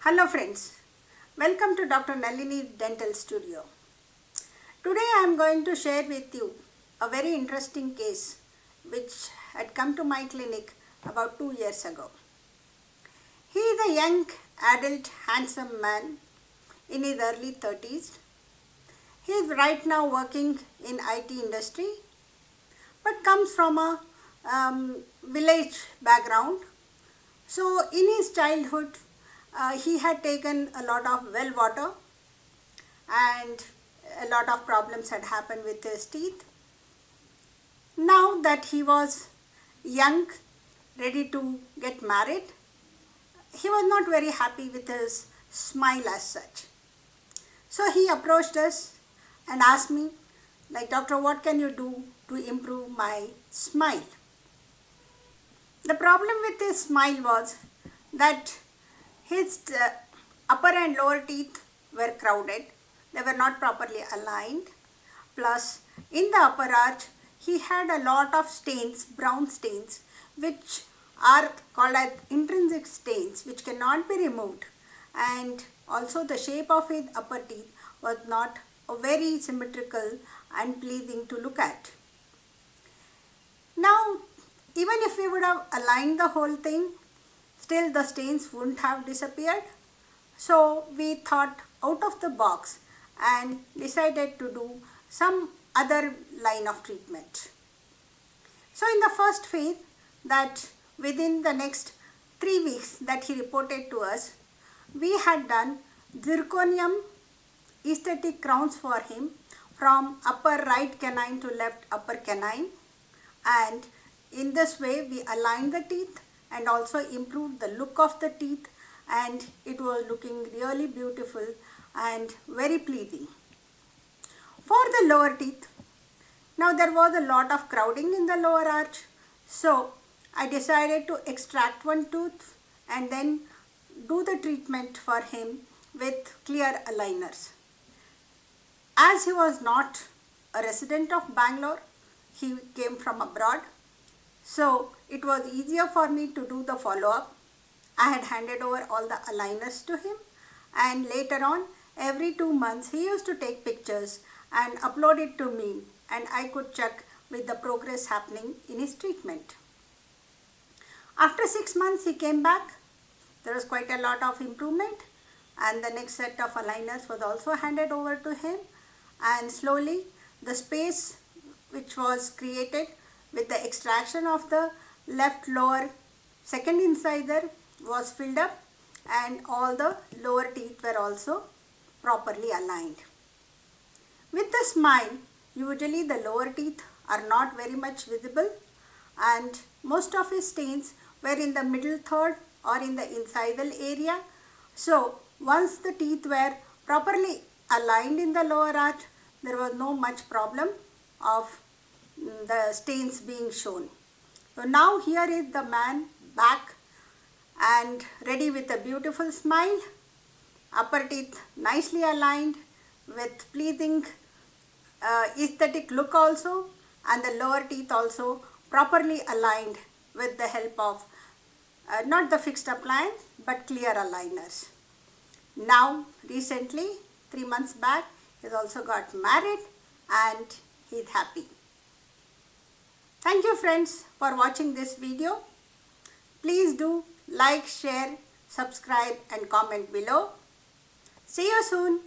Hello friends, welcome to Dr. Nalini Dental Studio. Today I am going to share with you a very interesting case which had come to my clinic about 2 years ago. He is a young adult handsome man in his early 30s. He is right now working in IT industry but comes from a village background. So in his childhood he had taken a lot of well water and a lot of problems had happened with his teeth. Now that he was young, ready to get married, he was not very happy with his smile as such. So he approached us and asked me, like, "Doctor, what can you do to improve my smile?" The problem with his smile was that his upper and lower teeth were crowded. They were not properly aligned. Plus, in the upper arch, he had a lot of stains, brown stains, which are called as intrinsic stains, which cannot be removed. And also the shape of his upper teeth was not very symmetrical and pleasing to look at. Now, even if we would have aligned the whole thing, still the stains wouldn't have disappeared. So we thought out of the box and decided to do some other line of treatment. So in the first phase, that within the next 3 weeks that he reported to us, we had done zirconium aesthetic crowns for him from upper right canine to left upper canine, and in this way we aligned the teeth and also improved the look of the teeth, and it was looking really beautiful and very pleasing. For the lower teeth, now there was a lot of crowding in the lower arch, so I decided to extract one tooth and then do the treatment for him with clear aligners. As he was not a resident of Bangalore, he came from abroad, so it was easier for me to do the follow-up. I had handed over all the aligners to him, and later on, every 2 months, he used to take pictures and upload it to me, and I could check with the progress happening in his treatment. After 6 months, he came back. There was quite a lot of improvement, and the next set of aligners was also handed over to him, and slowly the space which was created with the extraction of the left lower second incisor was filled up, and all the lower teeth were also properly aligned. With the smile, usually the lower teeth are not very much visible, and most of his stains were in the middle third or in the incisal area. So once the teeth were properly aligned in the lower arch, there was no much problem of the stains being shown. So now here is the man back and ready with a beautiful smile, upper teeth nicely aligned with pleasing aesthetic look also, and the lower teeth also properly aligned with the help of not the fixed appliance but clear aligners. Now recently, 3 months back, he also got married and he is happy. Thank you friends for watching this video. Please do like, share, subscribe and comment below. See you soon.